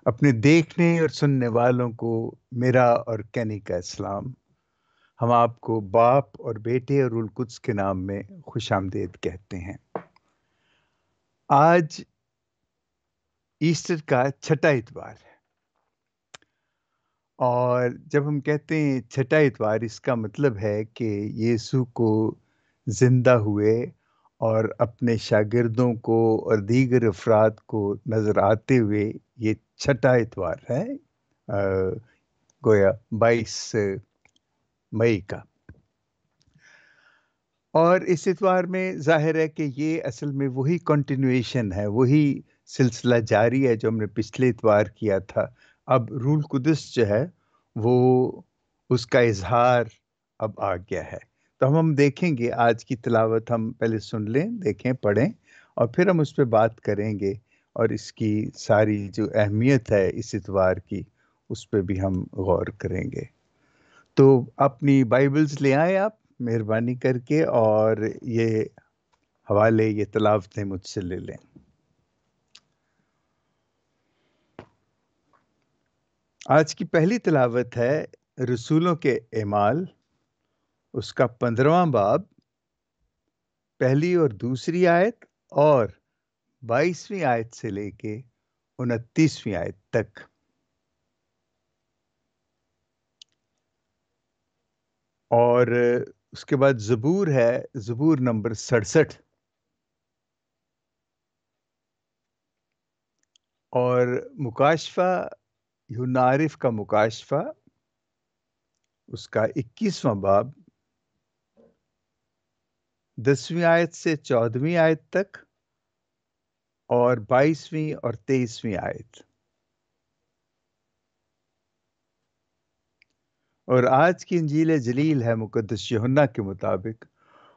اپنے دیکھنے اور سننے والوں کو میرا اور کینی کا اسلام۔ ہم آپ کو باپ اور بیٹے اور روح القدس کے نام میں خوش آمدید کہتے ہیں۔ آج ایسٹر کا چھٹا اتوار ہے، اور جب ہم کہتے ہیں چھٹا اتوار، اس کا مطلب ہے کہ یسوع کو زندہ ہوئے اور اپنے شاگردوں کو اور دیگر افراد کو نظر آتے ہوئے یہ چھٹا اتوار ہے، گویا 22 مئی کا۔ اور اس اتوار میں ظاہر ہے کہ یہ اصل میں وہی کنٹینویشن ہے، وہی سلسلہ جاری ہے جو ہم نے پچھلے اتوار کیا تھا۔ اب روح القدس جو ہے وہ اس کا اظہار اب آ گیا ہے۔ تو ہم دیکھیں گے، آج کی تلاوت ہم پہلے سن لیں، دیکھیں، پڑھیں، اور پھر ہم اس پہ بات کریں گے، اور اس کی ساری جو اہمیت ہے اس اتوار کی، اس پہ بھی ہم غور کریں گے۔ تو اپنی بائبلز لے آئیں آپ مہربانی کر کے، اور یہ حوالے، یہ تلاوتیں مجھ سے لے لیں۔ آج کی پہلی تلاوت ہے رسولوں کے اعمال، اس کا 15واں باب، پہلی اور دوسری آیت، اور 22ویں آیت سے لے کے 29ویں آیت تک۔ اور اس کے بعد زبور ہے، زبور نمبر 67، اور مکاشفہ، یوحنا عارف کا مکاشفہ، اس کا 21واں باب، 10ویں آیت سے 14ویں آیت تک، اور 22ویں اور 23ویں آیت۔ اور آج کی انجیل جلیل ہے مقدس یوحنا کے مطابق،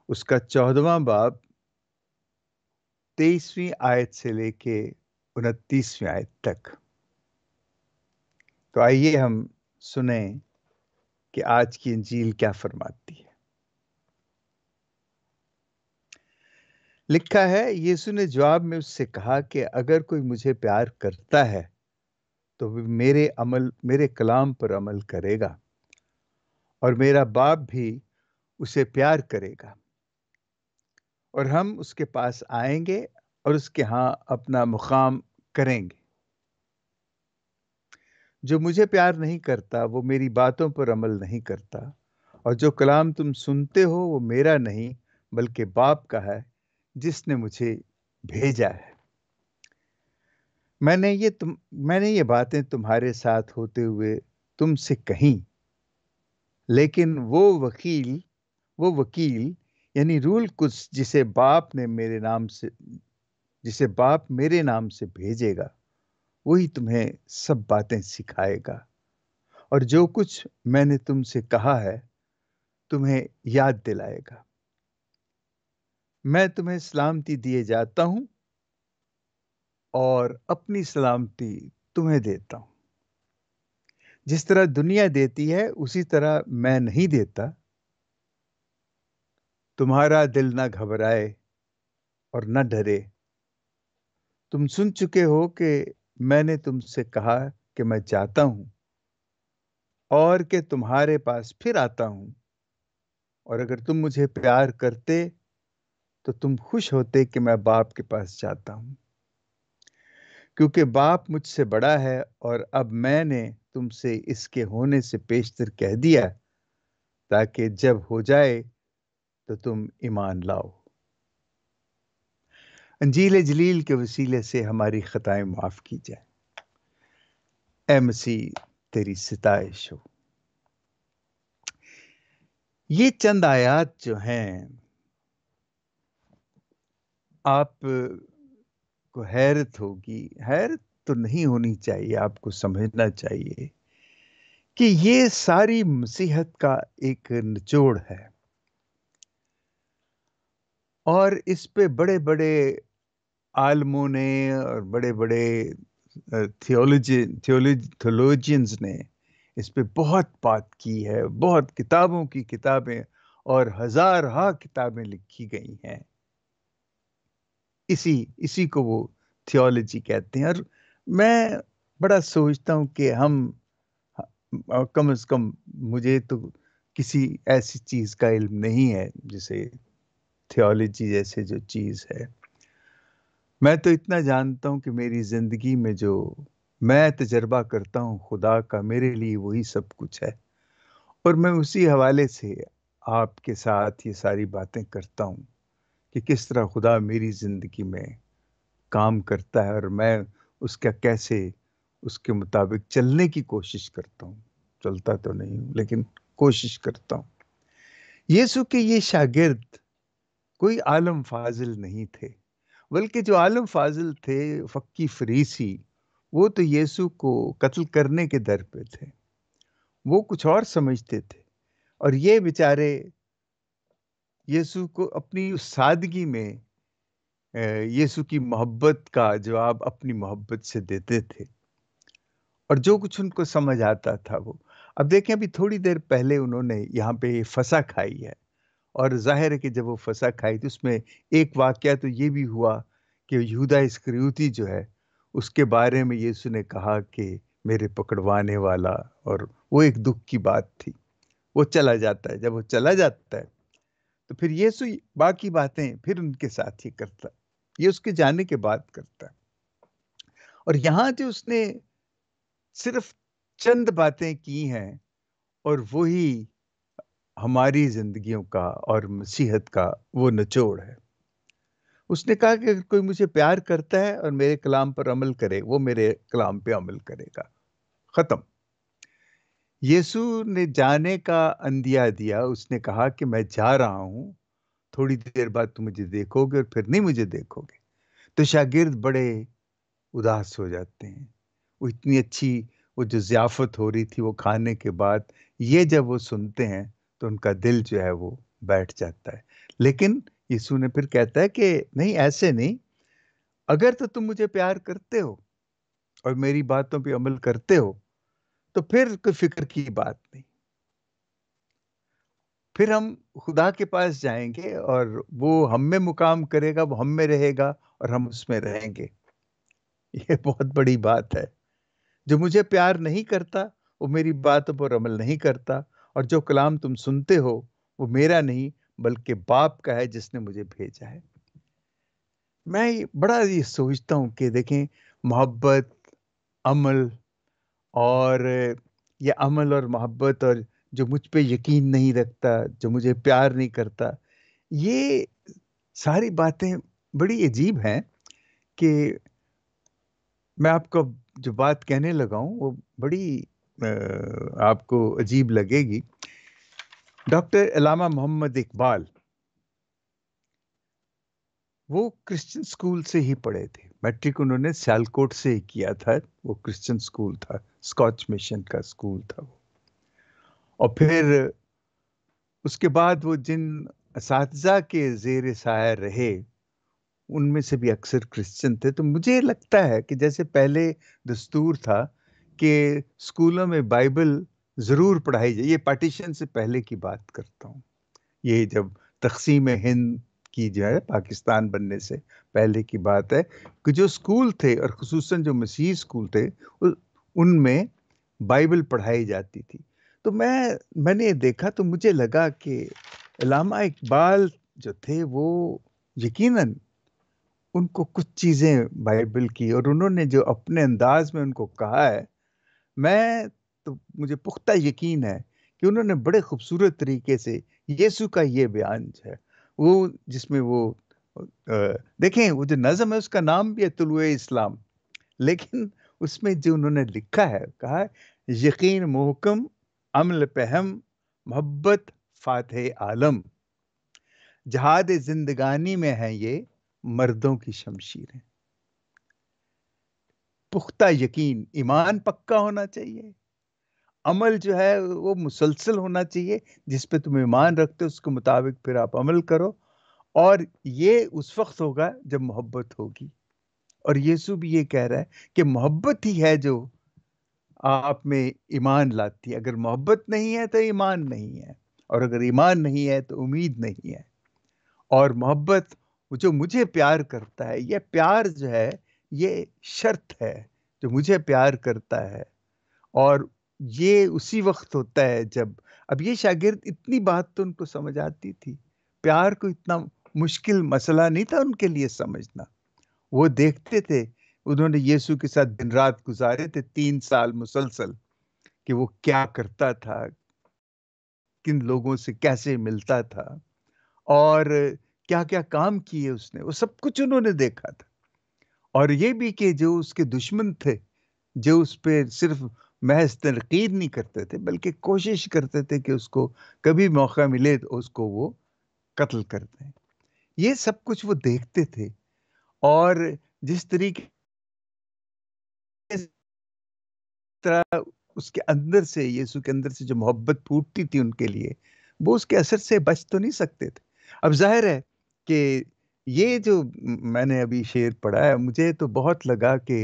اس کا 14واں باب، 23ویں آیت سے لے کے 29ویں آیت تک۔ تو آئیے ہم سنیں کہ آج کی انجیل کیا فرماتی ہے۔ لکھا ہے، یسوع نے جواب میں اس سے کہا کہ اگر کوئی مجھے پیار کرتا ہے تو وہ میرے کلام پر عمل کرے گا، اور میرا باپ بھی اسے پیار کرے گا، اور ہم اس کے پاس آئیں گے اور اس کے ہاں اپنا مقام کریں گے۔ جو مجھے پیار نہیں کرتا وہ میری باتوں پر عمل نہیں کرتا، اور جو کلام تم سنتے ہو وہ میرا نہیں بلکہ باپ کا ہے جس نے مجھے بھیجا ہے۔ میں نے یہ باتیں تمہارے ساتھ ہوتے ہوئے تم سے کہیں، لیکن وہ وکیل یعنی روح القدس جسے باپ میرے نام سے بھیجے گا، وہی تمہیں سب باتیں سکھائے گا، اور جو کچھ میں نے تم سے کہا ہے تمہیں یاد دلائے گا۔ میں تمہیں سلامتی دیے جاتا ہوں، اور اپنی سلامتی تمہیں دیتا ہوں۔ جس طرح دنیا دیتی ہے اسی طرح میں نہیں دیتا۔ تمہارا دل نہ گھبرائے اور نہ ڈرے۔ تم سن چکے ہو کہ میں نے تم سے کہا کہ میں جاتا ہوں اور کہ تمہارے پاس پھر آتا ہوں، اور اگر تم مجھے پیار کرتے تو تم خوش ہوتے کہ میں باپ کے پاس جاتا ہوں، کیونکہ باپ مجھ سے بڑا ہے، اور اب میں نے تم سے اس کے ہونے سے پیشتر کہہ دیا، تاکہ جب ہو جائے تو تم ایمان لاؤ۔ انجیل جلیل کے وسیلے سے ہماری خطائیں معاف کی جائیں۔ اے مسیح، تیری ستائش ہو۔ یہ چند آیات جو ہیں، آپ کو حیرت ہوگی، حیرت تو نہیں ہونی چاہیے، آپ کو سمجھنا چاہیے کہ یہ ساری مسیحت کا ایک نچوڑ ہے، اور اس پہ بڑے بڑے عالموں نے اور بڑے بڑے تھیولوجینز نے اس پہ بہت بات کی ہے، بہت کتابوں کی کتابیں اور ہزارہا کتابیں لکھی گئی ہیں۔ اسی کو وہ تھیولوجی کہتے ہیں۔ اور میں بڑا سوچتا ہوں کہ ہم کم از کم، مجھے تو کسی ایسی چیز کا علم نہیں ہے جسے تھیولوجی جیسے جو چیز ہے. میں تو اتنا جانتا ہوں کہ میری زندگی میں جو میں تجربہ کرتا ہوں خدا کا، میرے لیے وہی سب کچھ ہے. اور میں اسی حوالے سے آپ کے ساتھ یہ ساری باتیں کرتا ہوں کہ کس طرح خدا میری زندگی میں کام کرتا ہے، اور میں اس کا کیسے اس کے مطابق چلنے کی کوشش کرتا ہوں. چلتا تو نہیں ہوں لیکن کوشش کرتا ہوں. یسوع کے یہ شاگرد کوئی عالم فاضل نہیں تھے، بلکہ جو عالم فاضل تھے، فقی فریسی، وہ تو یسوع کو قتل کرنے کے در پہ تھے. وہ کچھ اور سمجھتے تھے، اور یہ بیچارے یسوع کو اپنی اس سادگی میں یسوع کی محبت کا جواب اپنی محبت سے دیتے تھے، اور جو کچھ ان کو سمجھ آتا تھا وہ. اب دیکھیں، ابھی تھوڑی دیر پہلے انہوں نے یہاں پہ فسح کھائی ہے، اور ظاہر ہے کہ جب وہ فسح کھائی تو اس میں ایک واقعہ تو یہ بھی ہوا کہ یہودا اسکریوتی جو ہے، اس کے بارے میں یسوع نے کہا کہ میرے پکڑوانے والا، اور وہ ایک دکھ کی بات تھی. وہ چلا جاتا ہے، جب وہ چلا جاتا ہے تو پھر یسوع باقی باتیں پھر ان کے ساتھ ہی کرتا ہے، یہ اس کے جانے کے بعد کرتا ہے. اور یہاں جو اس نے صرف چند باتیں کی ہیں، اور وہی ہماری زندگیوں کا اور مسیحت کا وہ نچوڑ ہے. اس نے کہا کہ اگر کوئی مجھے پیار کرتا ہے اور میرے کلام پر عمل کرے، وہ میرے کلام پہ عمل کرے گا. ختم. یسوع نے جانے کا اندیا دیا. اس نے کہا کہ میں جا رہا ہوں، تھوڑی دیر بعد تم مجھے دیکھو گے اور پھر نہیں مجھے دیکھو گے. تو شاگرد بڑے اداس ہو جاتے ہیں. وہ اتنی اچھی وہ جو ضیافت ہو رہی تھی وہ کھانے کے بعد، یہ جب وہ سنتے ہیں تو ان کا دل جو ہے وہ بیٹھ جاتا ہے. لیکن یسوع نے پھر کہتا ہے کہ نہیں، ایسے نہیں. اگر تو تم مجھے پیار کرتے ہو اور میری باتوں پہ عمل کرتے ہو تو پھر کوئی فکر کی بات نہیں. پھر ہم خدا کے پاس جائیں گے اور وہ ہم میں مقام کرے گا، وہ ہم میں رہے گا اور ہم اس میں رہیں گے. یہ بہت بڑی بات ہے. جو مجھے پیار نہیں کرتا وہ میری باتوں پر عمل نہیں کرتا، اور جو کلام تم سنتے ہو وہ میرا نہیں بلکہ باپ کا ہے جس نے مجھے بھیجا ہے. میں بڑا یہ سوچتا ہوں کہ دیکھیں، محبت، عمل، اور یہ عمل اور محبت، اور جو مجھ پہ یقین نہیں رکھتا، جو مجھے پیار نہیں کرتا، یہ ساری باتیں بڑی عجیب ہیں. کہ میں آپ کو جو بات کہنے لگا ہوں وہ بڑی آپ کو عجیب لگے گی. ڈاکٹر علامہ محمد اقبال، وہ کرسچن سکول سے ہی پڑھے تھے. میٹرک انہوں نے سیالکوٹ سے ہی کیا تھا. وہ کرسچن سکول تھا، اسکاچ مشن کا سکول تھا وہ. اور پھر اس کے بعد وہ جن اساتذہ کے زیر سایہ رہے ان میں سے بھی اکثر کرسچن تھے. تو مجھے لگتا ہے کہ جیسے پہلے دستور تھا کہ اسکولوں میں بائبل ضرور پڑھائی جائے. یہ پارٹیشن سے پہلے کی بات کرتا ہوں، یہ جب تقسیم ہند کی جو ہے پاکستان بننے سے پہلے کی بات ہے، کہ جو اسکول تھے اور خصوصاً جو مسیحی اسکول تھے ان میں بائبل پڑھائی جاتی تھی. تو میں نے دیکھا تو مجھے لگا کہ علامہ اقبال جو تھے وہ یقیناً ان کو کچھ چیزیں بائبل کی، اور انہوں نے جو اپنے انداز میں ان کو کہا ہے، میں تو مجھے پختہ یقین ہے کہ انہوں نے بڑے خوبصورت طریقے سے یسوع کا یہ بیان جو ہے وہ، جس میں وہ دیکھیں وہ جو نظم ہے اس کا نام بھی ہے طلوع اسلام، لیکن اس میں جو انہوں نے لکھا ہے، کہا ہے یقین محکم، عمل پہم، محبت فاتح عالم، جہاد زندگانی میں ہے یہ مردوں کی شمشیریں. پختہ یقین، ایمان پکا ہونا چاہیے، عمل جو ہے وہ مسلسل ہونا چاہیے، جس پہ تم ایمان رکھتے ہو اس کے مطابق پھر آپ عمل کرو، اور یہ اس وقت ہوگا جب محبت ہوگی. اور یسوع بھی یہ کہہ رہا ہے کہ محبت ہی ہے جو آپ میں ایمان لاتی ہے. اگر محبت نہیں ہے تو ایمان نہیں ہے، اور اگر ایمان نہیں ہے تو امید نہیں ہے. اور محبت، جو مجھے پیار کرتا ہے، یہ پیار جو ہے یہ شرط ہے جو مجھے پیار کرتا ہے. اور یہ اسی وقت ہوتا ہے جب اب یہ شاگرد اتنی بات تو ان کو سمجھ آتی تھی. پیار کو اتنا مشکل مسئلہ نہیں تھا ان کے لیے سمجھنا. وہ دیکھتے تھے، انہوں نے یسوع کے ساتھ دن رات گزارے تھے 3 سال مسلسل، کہ وہ کیا کرتا تھا، کن لوگوں سے کیسے ملتا تھا، اور کیا کیا کام کیے اس نے، وہ سب کچھ انہوں نے دیکھا تھا. اور یہ بھی کہ جو اس کے دشمن تھے، جو اس پہ صرف محض تنقید نہیں کرتے تھے بلکہ کوشش کرتے تھے کہ اس کو کبھی موقع ملے تو اس کو وہ قتل کر دیں، یہ سب کچھ وہ دیکھتے تھے. اور جس طریقے طرح اس کے اندر سے، یسوع کے اندر سے جو محبت پھوٹتی تھی ان کے لیے، وہ اس کے اثر سے بچ تو نہیں سکتے تھے. اب ظاہر ہے کہ یہ جو میں نے ابھی شعر پڑھا ہے، مجھے تو بہت لگا کہ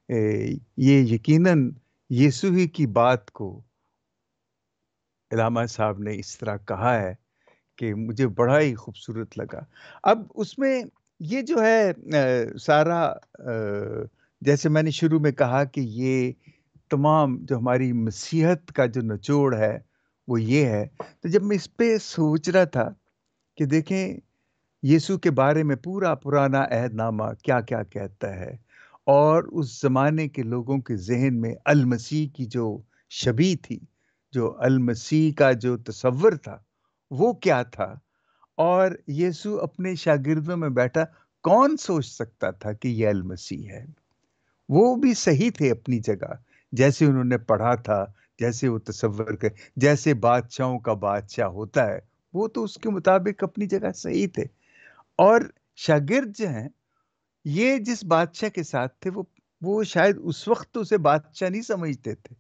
یہ یقیناً یسوع ہی کی بات کو علامہ صاحب نے اس طرح کہا ہے کہ مجھے بڑا ہی خوبصورت لگا. اب اس میں یہ جو ہے سارا، جیسے میں نے شروع میں کہا کہ یہ تمام جو ہماری مسیحت کا جو نچوڑ ہے وہ یہ ہے. تو جب میں اس پہ سوچ رہا تھا کہ دیکھیں یسوع کے بارے میں پورا پرانا عہد نامہ کیا کیا کہتا ہے، اور اس زمانے کے لوگوں کے ذہن میں المسیح کی جو شبیہ تھی، جو المسیح کا جو تصور تھا وہ کیا تھا، اور یسوع اپنے شاگردوں میں بیٹھا، کون سوچ سکتا تھا کہ یہ المسیح ہے. وہ بھی صحیح تھے اپنی جگہ، جیسے انہوں نے پڑھا تھا، جیسے وہ تصور کر، جیسے بادشاہوں کا بادشاہ ہوتا ہے، وہ تو اس کے مطابق اپنی جگہ صحیح تھے. اور شاگرد جو ہیں، یہ جس بادشاہ کے ساتھ تھے، وہ شاید اس وقت تو اسے بادشاہ نہیں سمجھتے تھے،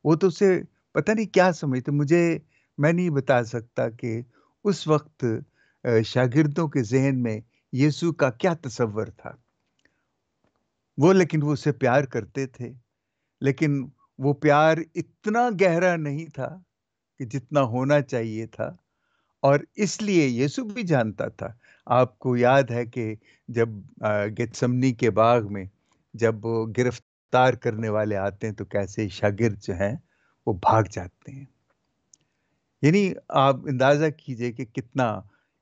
وہ تو اسے پتہ نہیں کیا سمجھتے. میں نہیں بتا سکتا کہ اس وقت شاگردوں کے ذہن میں یسوع کا کیا تصور تھا. لیکن وہ اسے پیار کرتے تھے، لیکن وہ پیار اتنا گہرا نہیں تھا کہ جتنا ہونا چاہیے تھا. اور اس لیے یسوع بھی جانتا تھا. آپ کو یاد ہے کہ جب گیتسمنی کے باغ میں جب وہ گرفتار کرنے والے آتے ہیں تو کیسے شاگرد جو ہیں وہ بھاگ جاتے ہیں. یعنی آپ اندازہ کیجئے کہ کتنا،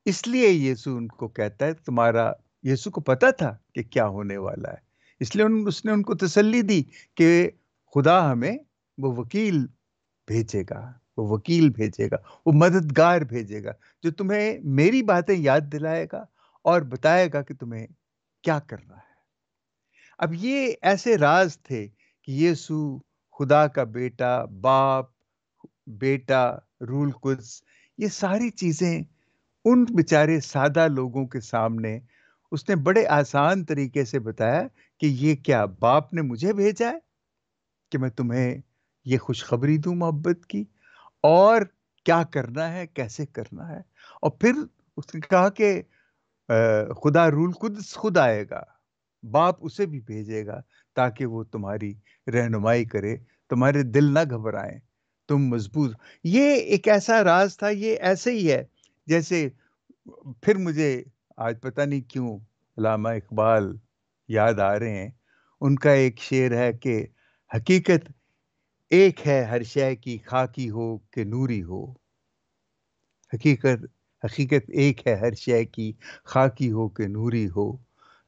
اس لیے یسوع ان کو کہتا ہے تمہارا، یسوع کو پتا تھا کہ کیا ہونے والا ہے، اس لیے اس نے ان کو تسلی دی کہ خدا ہمیں وہ وکیل بھیجے گا، وہ وکیل بھیجے گا، وہ مددگار بھیجے گا جو تمہیں میری باتیں یاد دلائے گا اور بتائے گا کہ تمہیں کیا کرنا ہے. اب یہ ایسے راز تھے کہ یسوع خدا کا بیٹا، باپ، بیٹا، روح القدس، یہ ساری چیزیں ان بیچارے سادہ لوگوں کے سامنے اس نے بڑے آسان طریقے سے بتایا کہ یہ کیا باپ نے مجھے بھیجا ہے کہ میں تمہیں یہ خوشخبری دوں محبت کی، اور کیا کرنا ہے، کیسے کرنا ہے. اور پھر اس نے کہا کہ خدا روح القدس خود آئے گا، باپ اسے بھی بھیجے گا تاکہ وہ تمہاری رہنمائی کرے، تمہارے دل نہ گھبرائیں، تم مضبوط. یہ ایک ایسا راز تھا، یہ ایسے ہی ہے جیسے، پھر مجھے آج پتہ نہیں کیوں علامہ اقبال یاد آ رہے ہیں. ان کا ایک شعر ہے کہ حقیقت ایک ہے ہر شے کی، خاکی ہو کہ نوری ہو. حقیقت ایک ہے ہر شے کی، خاکی ہو کہ نوری ہو.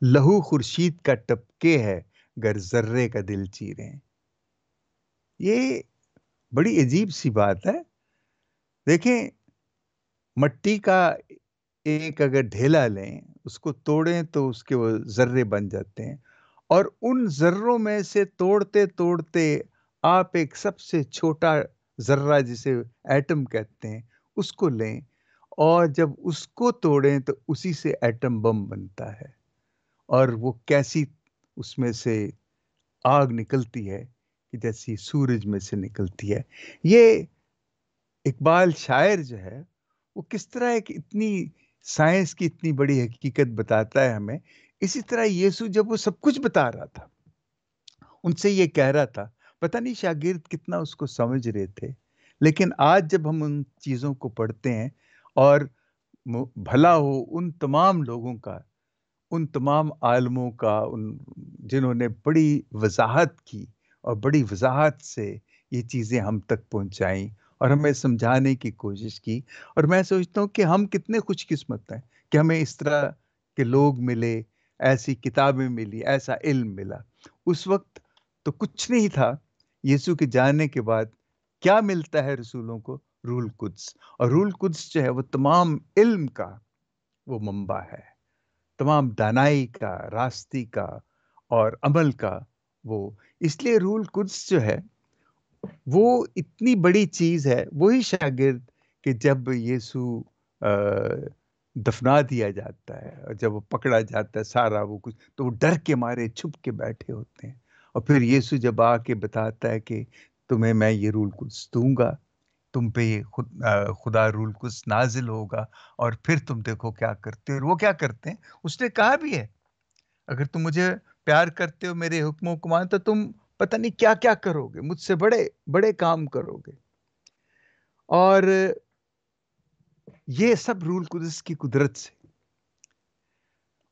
لہو خورشید کا ٹپکے ہے گر ذرے کا دل چیریں. یہ بڑی عجیب سی بات ہے. دیکھیں، مٹی کا ایک اگر ڈھیلا لیں، اس کو توڑیں تو اس کے وہ ذرے بن جاتے ہیں، اور ان ذروں میں سے توڑتے توڑتے آپ ایک سب سے چھوٹا ذرہ جسے ایٹم کہتے ہیں اس کو لیں، اور جب اس کو توڑیں تو اسی سے ایٹم بم بنتا ہے. اور وہ کیسی اس میں سے آگ نکلتی ہے کہ جیسی سورج میں سے نکلتی ہے. یہ اقبال شاعر جو ہے وہ کس طرح ایک اتنی سائنس کی اتنی بڑی حقیقت بتاتا ہے ہمیں. اسی طرح یسوع جب وہ سب کچھ بتا رہا تھا، ان سے یہ کہہ رہا تھا، پتہ نہیں شاگرد کتنا اس کو سمجھ رہے تھے. لیکن آج جب ہم ان چیزوں کو پڑھتے ہیں، اور بھلا ہو ان تمام لوگوں کا، ان تمام عالموں کا، جنہوں نے بڑی وضاحت کی اور بڑی وضاحت سے یہ چیزیں ہم تک پہنچائیں اور ہمیں سمجھانے کی کوشش کی۔ اور میں سوچتا ہوں کہ ہم کتنے خوش قسمت ہیں کہ ہمیں اس طرح کے لوگ ملے، ایسی کتابیں ملی، ایسا علم ملا۔ اس وقت تو کچھ نہیں تھا۔ یسوع کے جانے کے بعد کیا ملتا ہے رسولوں کو؟ روح القدس۔ اور روح القدس جو ہے وہ تمام علم کا وہ منبع ہے، تمام دانائی کا، راستی کا اور عمل کا وہ۔ اس لیے روح القدس جو ہے وہ اتنی بڑی چیز ہے۔ وہی شاگرد کہ جب یسوع دفنا دیا جاتا ہے اور جب وہ پکڑا جاتا ہے سارا وہ کچھ، تو وہ ڈر کے مارے چھپ کے بیٹھے ہوتے ہیں، اور پھر یسوع جب آ کے بتاتا ہے کہ تمہیں میں یہ روح القدس دوں گا، تم پہ یہ خدا روح القدس نازل ہوگا، اور پھر تم دیکھو کیا کرتے ہو۔ اور وہ کیا کرتے ہیں؟ اس نے کہا بھی ہے، اگر تم مجھے پیار کرتے ہو، میرے حکموں کو مانتے، تو تم پتہ نہیں کیا کیا کرو گے، مجھ سے بڑے بڑے کام کرو گے۔ اور یہ سب روح القدس کی قدرت سے۔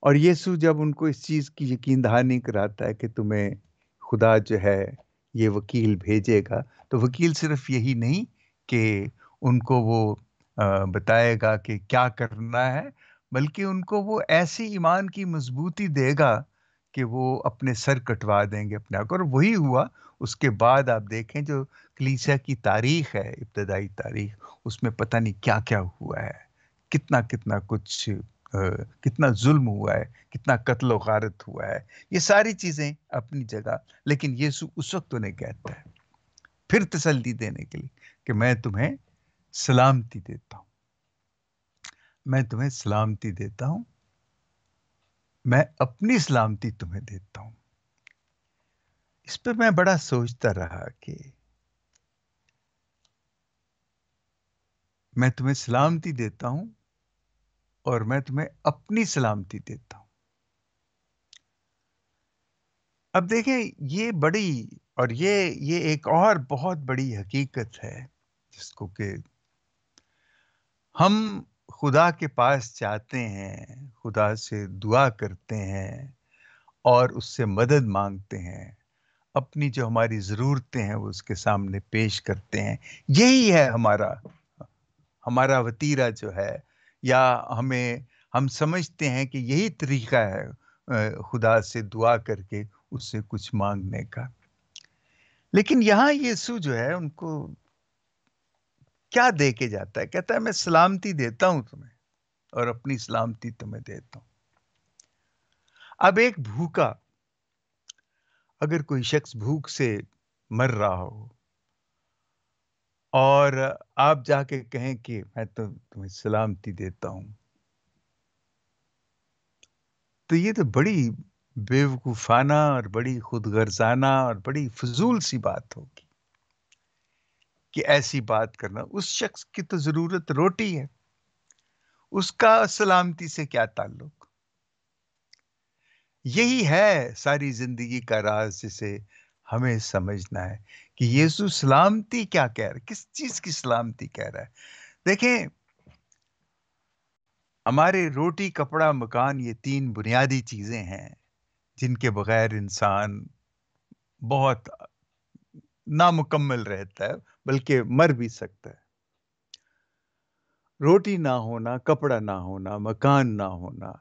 اور یسوع جب ان کو اس چیز کی یقین دہانی کراتا ہے کہ تمہیں خدا جو ہے یہ وکیل بھیجے گا، تو وکیل صرف یہی نہیں کہ ان کو وہ بتائے گا کہ کیا کرنا ہے، بلکہ ان کو وہ ایسی ایمان کی مضبوطی دے گا کہ وہ اپنے سر کٹوا دیں گے اپنے آپ کو۔ اور وہی ہوا۔ اس کے بعد آپ دیکھیں جو کلیسیا کی تاریخ ہے، ابتدائی تاریخ، اس میں پتہ نہیں کیا کیا ہوا ہے، کتنا کتنا کچھ، کتنا ظلم ہوا ہے، کتنا قتل و غارت ہوا ہے۔ یہ ساری چیزیں اپنی جگہ، لیکن یسوع اس وقت انہیں کہتا ہے پھر تسلی دینے کے لیے کہ میں تمہیں سلامتی دیتا ہوں، میں تمہیں سلامتی دیتا ہوں، میں اپنی سلامتی تمہیں دیتا ہوں۔ اس پہ میں بڑا سوچتا رہا کہ میں تمہیں سلامتی دیتا ہوں اور میں تمہیں اپنی سلامتی دیتا ہوں۔ اب دیکھیں یہ بڑی، اور یہ ایک اور بہت بڑی حقیقت ہے جس کو کہ ہم خدا کے پاس جاتے ہیں، خدا سے دعا کرتے ہیں اور اس سے مدد مانگتے ہیں، اپنی جو ہماری ضرورتیں ہیں وہ اس کے سامنے پیش کرتے ہیں۔ یہی ہے ہمارا وتیرہ جو ہے، یا ہم سمجھتے ہیں کہ یہی طریقہ ہے خدا سے دعا کر کے اس سے کچھ مانگنے کا۔ لیکن یہاں یسوع جو ہے ان کو کیا دے کے جاتا ہے؟ کہتا ہے میں سلامتی دیتا ہوں تمہیں اور اپنی سلامتی تمہیں دیتا ہوں۔ اب ایک بھوکا، اگر کوئی شخص بھوک سے مر رہا ہو اور آپ جا کے کہیں کہ میں تو تمہیں سلامتی دیتا ہوں، تو یہ تو بڑی بیوقوفانہ اور بڑی خود غرضانہ اور بڑی فضول سی بات ہوگی کہ ایسی بات کرنا۔ اس شخص کی تو ضرورت روٹی ہے، اس کا سلامتی سے کیا تعلق؟ یہی ہے ساری زندگی کا راز جسے ہمیں سمجھنا ہے کہ یسوع سلامتی کیا کہہ رہا ہے، کس چیز کی سلامتی کہہ رہا ہے۔ دیکھیں، ہمارے روٹی، کپڑا، مکان، یہ 3 بنیادی چیزیں ہیں جن کے بغیر انسان بہت نامکمل رہتا ہے، بلکہ مر بھی سکتا ہے۔ روٹی نہ ہونا، کپڑا نہ ہونا، مکان نہ ہونا۔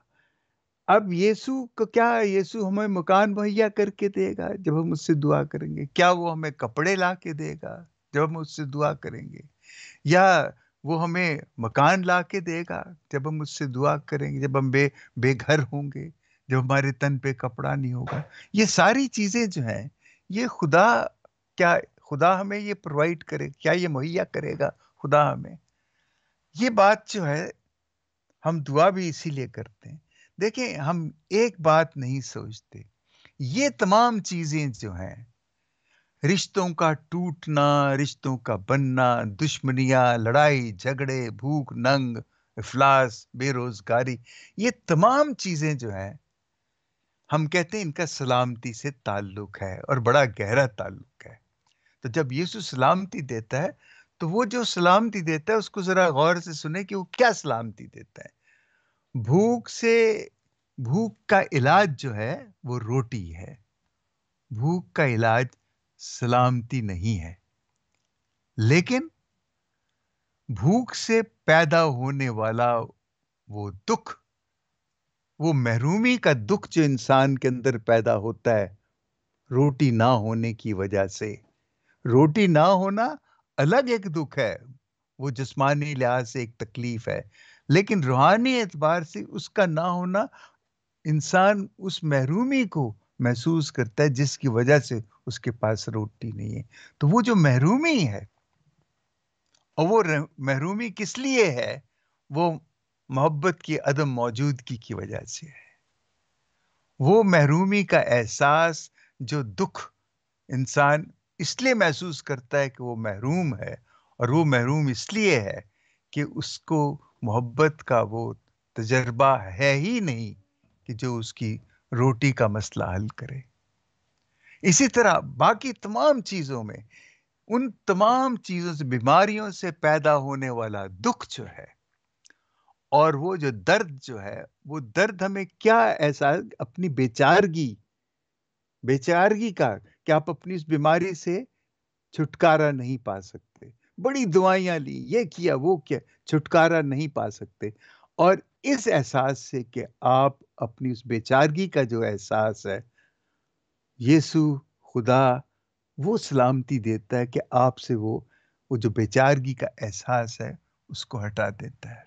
اب یسوع کو کیا، یسوع ہمیں مکان مہیا کر کے دے گا جب ہم اس سے دعا کریں گے؟ کیا وہ ہمیں کپڑے لا کے دے گا جب ہم اس سے دعا کریں گے؟ یا وہ ہمیں مکان لا کے دے گا جب ہم اس سے دعا کریں گے، جب ہم بے گھر ہوں گے، جب ہمارے تن پہ کپڑا نہیں ہوگا؟ یہ ساری چیزیں جو ہیں، یہ کیا خدا ہمیں یہ پرووائڈ کرے، کیا یہ مہیا کرے گا خدا ہمیں؟ یہ بات جو ہے ہم دعا بھی اسی لیے کرتے ہیں۔ دیکھیں، ہم ایک بات نہیں سوچتے، یہ تمام چیزیں جو ہیں، رشتوں کا ٹوٹنا، رشتوں کا بننا، دشمنیاں، لڑائی جھگڑے، بھوک ننگ، افلاس، بے روزگاری، یہ تمام چیزیں جو ہیں، ہم کہتے ہیں ان کا سلامتی سے تعلق ہے اور بڑا گہرا تعلق ہے۔ تو جب یسوع سلامتی دیتا ہے، تو وہ جو سلامتی دیتا ہے اس کو ذرا غور سے سنیں کہ وہ کیا سلامتی دیتا ہے۔ بھوک سے بھوک کا علاج جو ہے وہ روٹی ہے. بھوک کا علاج سلامتی نہیں ہے. لیکن بھوک سے پیدا ہونے والا وہ دکھ، وہ محرومی کا دکھ جو انسان کے اندر پیدا ہوتا ہے روٹی نہ ہونے کی وجہ سے. روٹی نہ ہونا الگ ایک دکھ ہے، وہ جسمانی لحاظ سے ایک تکلیف ہے، لیکن روحانی اعتبار سے اس کا نہ ہونا، انسان اس محرومی کو محسوس کرتا ہے جس کی وجہ سے اس کے پاس روٹی نہیں ہے. تو وہ جو محرومی ہے، اور وہ محرومی کس لیے ہے؟ وہ محبت کی عدم موجودگی کی وجہ سے ہے. وہ محرومی کا احساس، جو دکھ انسان اس لیے محسوس کرتا ہے کہ وہ محروم ہے، اور وہ محروم اس لیے ہے کہ اس کو محبت کا وہ تجربہ ہے ہی نہیں کہ جو اس کی روٹی کا مسئلہ حل کرے. اسی طرح باقی تمام چیزوں میں، ان تمام چیزوں سے، بیماریوں سے پیدا ہونے والا دکھ جو ہے، اور وہ جو درد جو ہے، وہ درد ہمیں کیا ایسا، اپنی بیچارگی کا، کہ آپ اپنی اس بیماری سے چھٹکارا نہیں پا سکتے. بڑی دعائیاں لی، یہ کیا وہ کیا، چھٹکارا نہیں پا سکتے. اور اس احساس سے کہ آپ اپنی اس بیچارگی کا جو احساس ہے، یسوع خدا وہ سلامتی دیتا ہے کہ آپ سے وہ جو بیچارگی کا احساس ہے اس کو ہٹا دیتا ہے.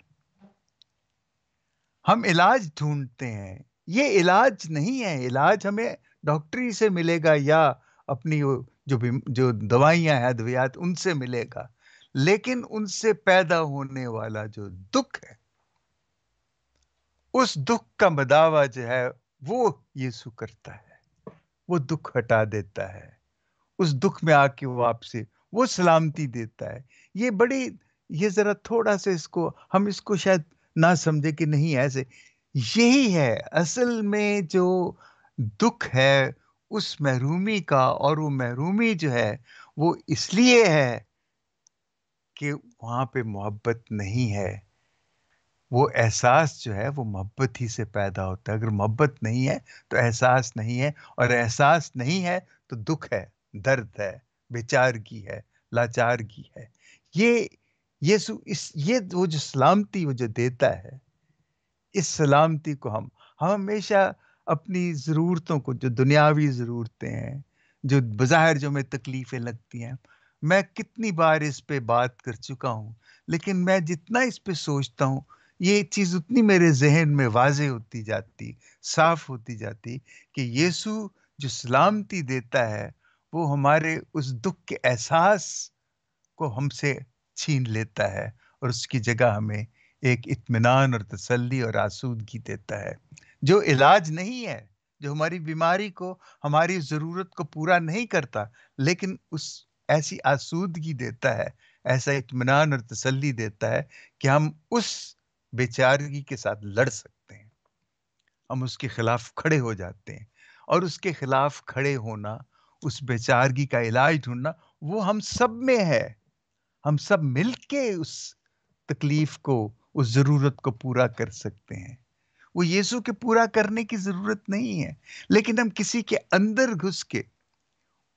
ہم علاج ڈھونڈتے ہیں، یہ علاج نہیں ہے. علاج ہمیں ڈاکٹری سے ملے گا، یا اپنی جو دوائیاں ہیں، ادویات، ان سے ملے گا. لیکن ان سے پیدا ہونے والا جو دکھ ہے، اس دکھ کا مداوع جو ہے وہ یسوع کرتا ہے. وہ دکھ ہٹا دیتا ہے. اس دکھ میں آ کے وہ آپ سے وہ سلامتی دیتا ہے. یہ ذرا تھوڑا سا ہم اس کو شاید نہ سمجھے کہ نہیں ایسے. یہی ہے اصل میں جو دکھ ہے اس محرومی کا. اور وہ محرومی جو ہے وہ اس لیے ہے کہ وہاں پہ محبت نہیں ہے. وہ احساس جو ہے وہ محبت ہی سے پیدا ہوتا ہے. اگر محبت نہیں ہے تو احساس نہیں ہے، اور احساس نہیں ہے تو دکھ ہے، درد ہے، بیچارگی ہے، لاچارگی ہے. یہ یہ وہ جو سلامتی وہ جو دیتا ہے، اس سلامتی کو ہم ہمیشہ اپنی ضرورتوں کو، جو دنیاوی ضرورتیں ہیں، جو بظاہر جو ہمیں تکلیفیں لگتی ہیں، میں کتنی بار اس پہ بات کر چکا ہوں، لیکن میں جتنا اس پہ سوچتا ہوں یہ چیز اتنی میرے ذہن میں واضح ہوتی جاتی، صاف ہوتی جاتی، کہ یسوع جو سلامتی دیتا ہے وہ ہمارے اس دکھ کے احساس کو ہم سے چھین لیتا ہے، اور اس کی جگہ ہمیں ایک اطمینان اور تسلی اور آسودگی دیتا ہے. جو علاج نہیں ہے، جو ہماری بیماری کو، ہماری ضرورت کو پورا نہیں کرتا، لیکن ایسی آسودگی دیتا ہے، ایسا اطمینان اور تسلی دیتا ہے کہ ہم اس بیچارگی کے ساتھ لڑ سکتے ہیں. ہم اس کے خلاف کھڑے ہو جاتے ہیں. اور اس کے خلاف کھڑے ہونا، اس بیچارگی کا علاج ڈھونڈنا، وہ ہم سب میں ہے. ہم سب مل کے اس تکلیف کو، اس ضرورت کو پورا کر سکتے ہیں. وہ یسوع کے پورا کرنے کی ضرورت نہیں ہے، لیکن ہم کسی کے اندر گھس کے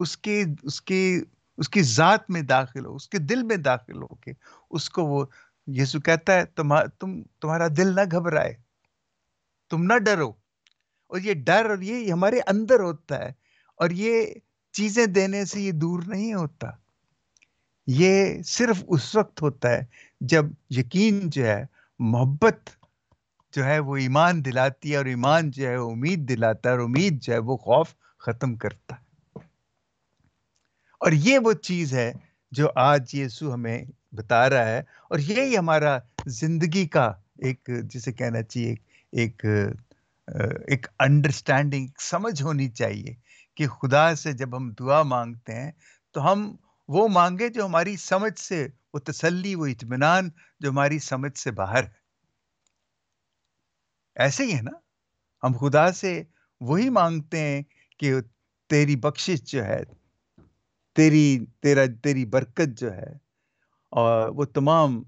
اس کی ذات میں داخل ہو، اس کے دل میں داخل ہو کے اس کو، وہ یسوع کہتا ہے تمہارا دل نہ گھبرائے، تم نہ ڈرو. اور یہ ڈر، اور یہ ہمارے اندر ہوتا ہے، اور یہ چیزیں دینے سے یہ دور نہیں ہوتا. یہ صرف اس وقت ہوتا ہے جب یقین جو ہے، محبت جو ہے وہ ایمان دلاتی ہے، اور ایمان جو ہے وہ امید دلاتا ہے، اور امید جو ہے وہ خوف ختم کرتا ہے. اور یہ وہ چیز ہے جو آج یسوع ہمیں بتا رہا ہے. اور یہی ہمارا زندگی کا ایک، جسے کہنا چاہیے، ایک ایک انڈرسٹینڈنگ، سمجھ ہونی چاہیے کہ خدا سے جب ہم دعا مانگتے ہیں تو ہم وہ مانگے جو ہماری سمجھ سے، وہ تسلی، وہ اطمینان جو ہماری سمجھ سے باہر ہے. ایسے ہی ہے نا، ہم خدا سے وہی مانگتے ہیں کہ تیری بخشش جو ہے، تیری برکت جو ہے، اور وہ تمام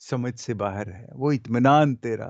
سمجھ سے باہر ہے، وہ اطمینان تیرا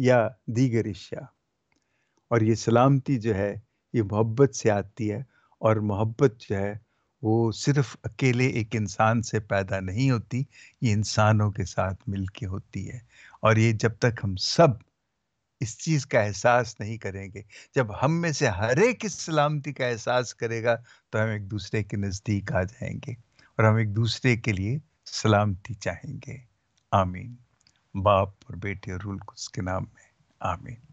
یا دیگر اشیاء. اور یہ سلامتی جو ہے یہ محبت سے آتی ہے، اور محبت جو ہے وہ صرف اکیلے ایک انسان سے پیدا نہیں ہوتی، یہ انسانوں کے ساتھ مل کے ہوتی ہے. اور یہ جب تک ہم سب اس چیز کا احساس نہیں کریں گے، جب ہم میں سے ہر ایک اس سلامتی کا احساس کرے گا، تو ہم ایک دوسرے کے نزدیک آ جائیں گے اور ہم ایک دوسرے کے لیے سلامتی چاہیں گے. آمین. باپ اور بیٹے اور روح القدس کے نام میں آمین.